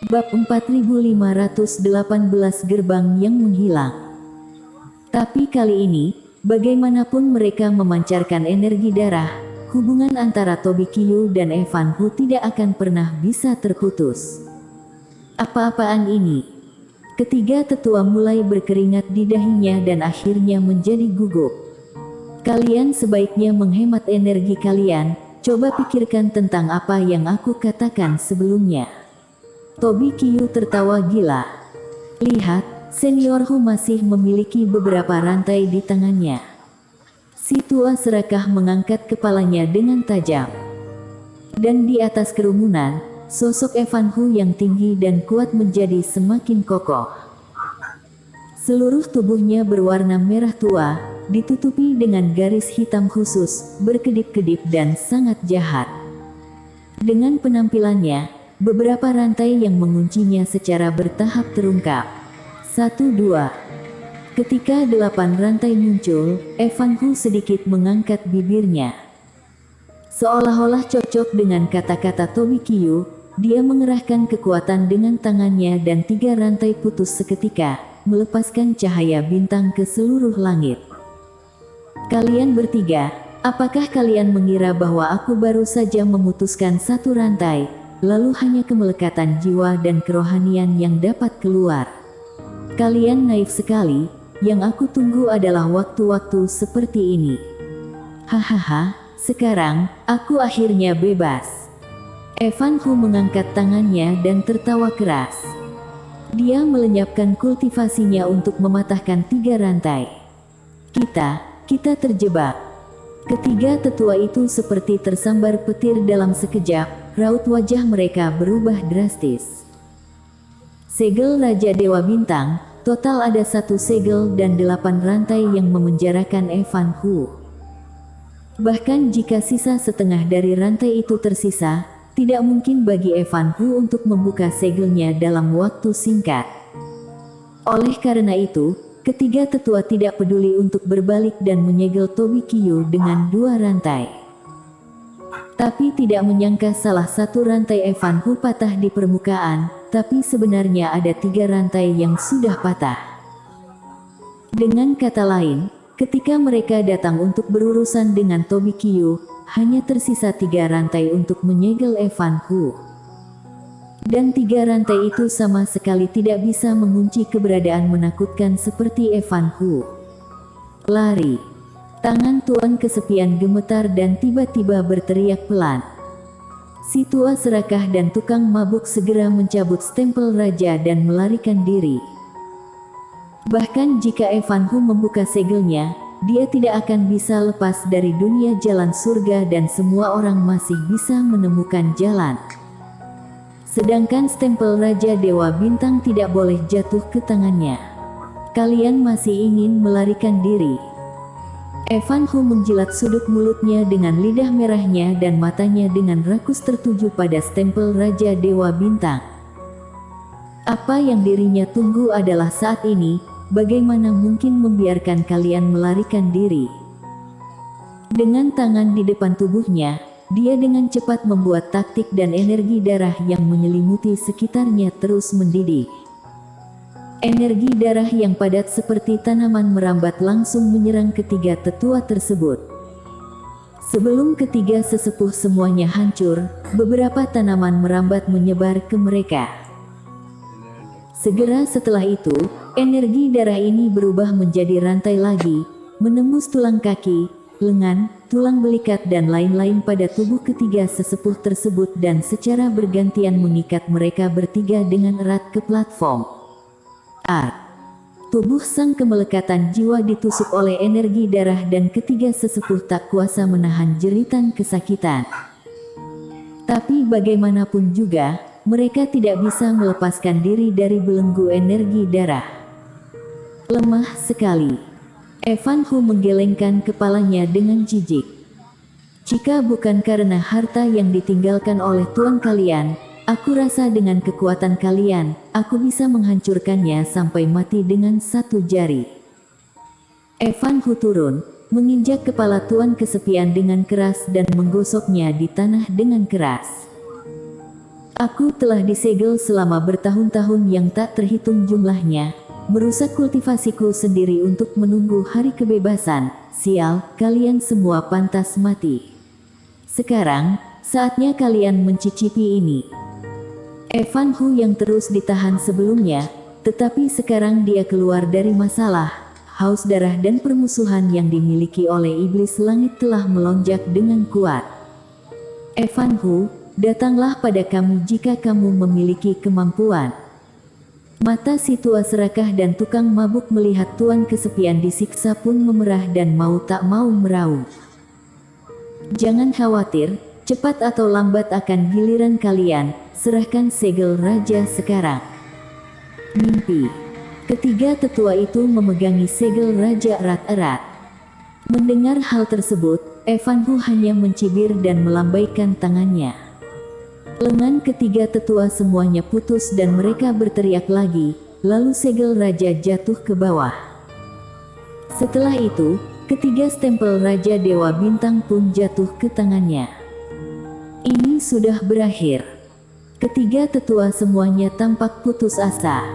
Bab 4518 Gerbang yang Menghilang. Tapi kali ini, bagaimanapun mereka memancarkan energi darah, hubungan antara Tobi Kyu dan Evan Hu tidak akan pernah bisa terputus. Apa-apaan ini? Ketiga tetua mulai berkeringat di dahinya dan akhirnya menjadi gugup. Kalian sebaiknya menghemat energi kalian, coba pikirkan tentang apa yang aku katakan sebelumnya. Tobi Kyu tertawa gila. Lihat, Senior Hu masih memiliki beberapa rantai di tangannya. Si tua serakah mengangkat kepalanya dengan tajam. Dan di atas kerumunan, sosok Evan Hu yang tinggi dan kuat menjadi semakin kokoh. Seluruh tubuhnya berwarna merah tua, ditutupi dengan garis hitam khusus, berkedip-kedip dan sangat jahat. Dengan penampilannya, beberapa rantai yang menguncinya secara bertahap terungkap. 1-2. Ketika 8 rantai muncul, Evan Hu sedikit mengangkat bibirnya. Seolah-olah cocok dengan kata-kata Tobi Kyu, dia mengerahkan kekuatan dengan tangannya dan 3 rantai putus seketika, melepaskan cahaya bintang ke seluruh langit. Kalian bertiga, apakah kalian mengira bahwa aku baru saja memutuskan 1 rantai, lalu hanya kemelekatan jiwa dan kerohanian yang dapat keluar? Kalian naif sekali, yang aku tunggu adalah waktu-waktu seperti ini. Hahaha, sekarang, aku akhirnya bebas. Evan Hu mengangkat tangannya dan tertawa keras. Dia melenyapkan kultivasinya untuk mematahkan 3 rantai. Kita terjebak. Ketiga tetua itu seperti tersambar petir dalam sekejap, raut wajah mereka berubah drastis. Segel Raja Dewa Bintang, total ada 1 segel dan 8 rantai yang memenjarakan Evan Hu. Bahkan jika sisa setengah dari rantai itu tersisa, tidak mungkin bagi Evan Hu untuk membuka segelnya dalam waktu singkat. Oleh karena itu, ketiga tetua tidak peduli untuk berbalik dan menyegel Tobi Kyu dengan 2 rantai. Tapi tidak menyangka salah satu rantai Evan Hu patah di permukaan, tapi sebenarnya ada 3 rantai yang sudah patah. Dengan kata lain, ketika mereka datang untuk berurusan dengan Tobi Kyu, hanya tersisa 3 rantai untuk menyegel Evan Hu. Dan 3 rantai itu sama sekali tidak bisa mengunci keberadaan menakutkan seperti Evan Hu. Lari. Tangan Tuan Kesepian gemetar dan tiba-tiba berteriak pelan. Si tua serakah dan tukang mabuk segera mencabut stempel raja dan melarikan diri. Bahkan jika Evan Hu membuka segelnya, dia tidak akan bisa lepas dari dunia jalan surga dan semua orang masih bisa menemukan jalan. Sedangkan stempel Raja Dewa Bintang tidak boleh jatuh ke tangannya. Kalian masih ingin melarikan diri? Evan Hu menjilat sudut mulutnya dengan lidah merahnya dan matanya dengan rakus tertuju pada stempel Raja Dewa Bintang. Apa yang dirinya tunggu adalah saat ini, bagaimana mungkin membiarkan kalian melarikan diri? Dengan tangan di depan tubuhnya, dia dengan cepat membuat taktik dan energi darah yang menyelimuti sekitarnya terus mendidih. Energi darah yang padat seperti tanaman merambat langsung menyerang ketiga tetua tersebut. Sebelum ketiga sesepuh semuanya hancur, beberapa tanaman merambat menyebar ke mereka. Segera setelah itu, energi darah ini berubah menjadi rantai lagi, menembus tulang kaki, lengan, tulang belikat dan lain-lain pada tubuh ketiga sesepuh tersebut dan secara bergantian mengikat mereka bertiga dengan erat ke platform. Tubuh sang kemelekatan jiwa ditusuk oleh energi darah dan ketiga sesepuh tak kuasa menahan jeritan kesakitan. Tapi bagaimanapun juga, mereka tidak bisa melepaskan diri dari belenggu energi darah. Lemah sekali. Evan Hu menggelengkan kepalanya dengan jijik. Jika bukan karena harta yang ditinggalkan oleh tuan kalian, aku rasa dengan kekuatan kalian, aku bisa menghancurkannya sampai mati dengan 1 jari. Evan Hu turun, menginjak kepala Tuan Kesepian dengan keras dan menggosoknya di tanah dengan keras. Aku telah disegel selama bertahun-tahun yang tak terhitung jumlahnya, merusak kultivasiku sendiri untuk menunggu hari kebebasan. Sial, kalian semua pantas mati. Sekarang, saatnya kalian mencicipi ini. Evan Hu yang terus ditahan sebelumnya, tetapi sekarang dia keluar dari masalah, haus darah dan permusuhan yang dimiliki oleh iblis langit telah melonjak dengan kuat. Evan Hu, datanglah pada kami jika kamu memiliki kemampuan. Mata si tua serakah dan tukang mabuk melihat tuan kesepian disiksa pun memerah dan mau tak mau meraung. Jangan khawatir, cepat atau lambat akan giliran kalian, serahkan segel raja sekarang. Mimpi. Ketiga tetua itu memegangi segel raja erat-erat. Mendengar hal tersebut, Evan Hu hanya mencibir dan melambaikan tangannya. Lengan ketiga tetua semuanya putus dan mereka berteriak lagi, lalu segel raja jatuh ke bawah. Setelah itu, ketiga stempel Raja Dewa Bintang pun jatuh ke tangannya. Ini sudah berakhir. Ketiga tetua semuanya tampak putus asa.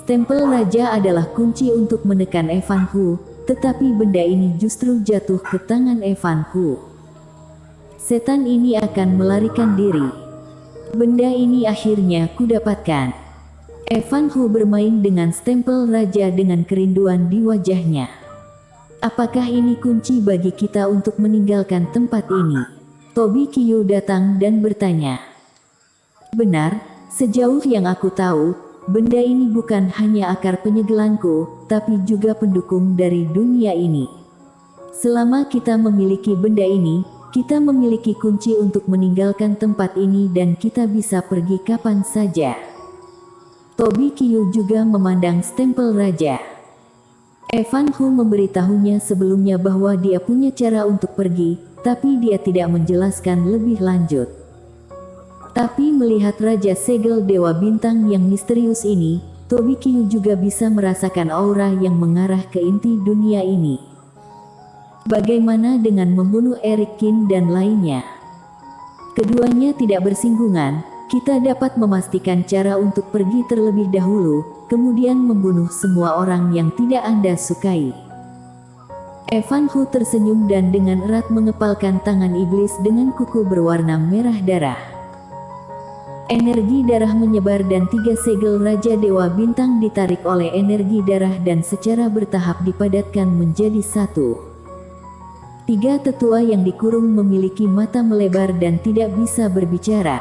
Stempel raja adalah kunci untuk menekan Evan Hu, tetapi benda ini justru jatuh ke tangan Evan Hu. Setan ini akan melarikan diri. Benda ini akhirnya kudapatkan. Evan Hu bermain dengan stempel raja dengan kerinduan di wajahnya. Apakah ini kunci bagi kita untuk meninggalkan tempat ini? Tobi Qiu datang dan bertanya. Benar, sejauh yang aku tahu, benda ini bukan hanya akar penyegelanku, tapi juga pendukung dari dunia ini. Selama kita memiliki benda ini, kita memiliki kunci untuk meninggalkan tempat ini dan kita bisa pergi kapan saja. Tobi Qiu juga memandang stempel raja. Evan Hu memberitahunya sebelumnya bahwa dia punya cara untuk pergi, tapi dia tidak menjelaskan lebih lanjut. Tapi melihat Raja Segel Dewa Bintang yang misterius ini, Tobi Qiu juga bisa merasakan aura yang mengarah ke inti dunia ini. Bagaimana dengan membunuh Eric Qin dan lainnya? Keduanya tidak bersinggungan, kita dapat memastikan cara untuk pergi terlebih dahulu, kemudian membunuh semua orang yang tidak Anda sukai. Evan Hu tersenyum dan dengan erat mengepalkan tangan iblis dengan kuku berwarna merah darah. Energi darah menyebar dan tiga segel Raja Dewa Bintang ditarik oleh energi darah dan secara bertahap dipadatkan menjadi satu. Tiga tetua yang dikurung memiliki mata melebar dan tidak bisa berbicara.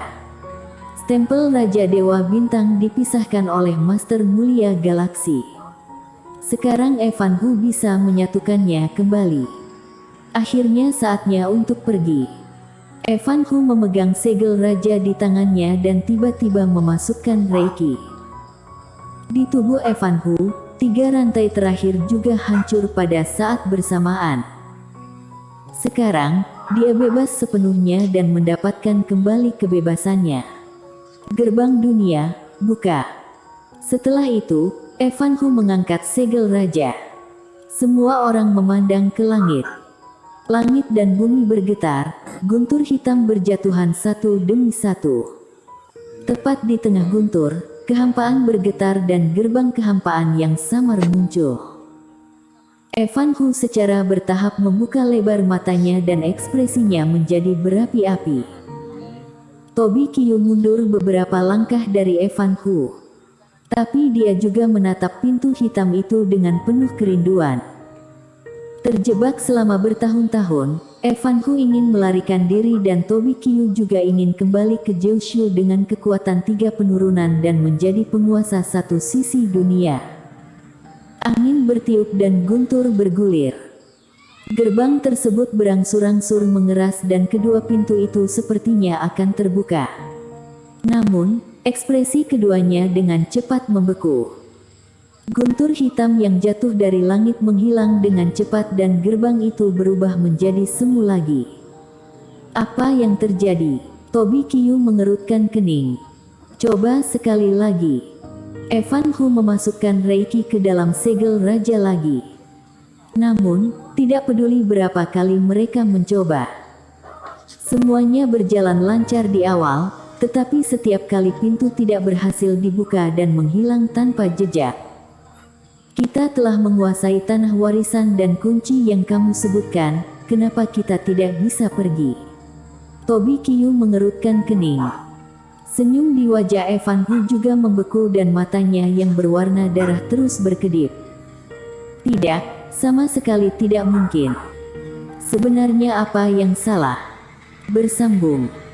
Stempel Raja Dewa Bintang dipisahkan oleh Master Mulia Galaksi. Sekarang Evan Hu bisa menyatukannya kembali. Akhirnya saatnya untuk pergi. Evan Hu memegang segel raja di tangannya dan tiba-tiba memasukkan Reiki. Di tubuh Evan Hu, tiga rantai terakhir juga hancur pada saat bersamaan. Sekarang, dia bebas sepenuhnya dan mendapatkan kembali kebebasannya. Gerbang dunia, buka. Setelah itu, Evan Hu mengangkat segel raja. Semua orang memandang ke langit. Langit dan bumi bergetar, guntur hitam berjatuhan satu demi satu. Tepat di tengah guntur, kehampaan bergetar dan gerbang kehampaan yang samar muncul. Evan Hu secara bertahap membuka lebar matanya dan ekspresinya menjadi berapi-api. Tobi Qiu mundur beberapa langkah dari Evan Hu. Tapi dia juga menatap pintu hitam itu dengan penuh kerinduan. Terjebak selama bertahun-tahun, Evan Hu ingin melarikan diri dan Tobi Qiu juga ingin kembali ke Jiushu dengan kekuatan tiga penurunan dan menjadi penguasa satu sisi dunia. Angin bertiup dan guntur bergulir. Gerbang tersebut berangsur-angsur mengeras dan kedua pintu itu sepertinya akan terbuka. Namun, ekspresi keduanya dengan cepat membeku. Guntur hitam yang jatuh dari langit menghilang dengan cepat dan gerbang itu berubah menjadi semu lagi. Apa yang terjadi? Tobi Qiu mengerutkan kening. Coba sekali lagi. Evan Hu memasukkan Reiki ke dalam segel raja lagi. Namun, tidak peduli berapa kali mereka mencoba. Semuanya berjalan lancar di awal, Tetapi setiap kali pintu tidak berhasil dibuka dan menghilang tanpa jejak. Kita telah menguasai tanah warisan dan kunci yang kamu sebutkan, kenapa kita tidak bisa pergi? Tobi Qiu mengerutkan kening. Senyum di wajah Evan Hu juga membeku dan matanya yang berwarna darah terus berkedip. Tidak, sama sekali tidak mungkin. Sebenarnya apa yang salah? Bersambung.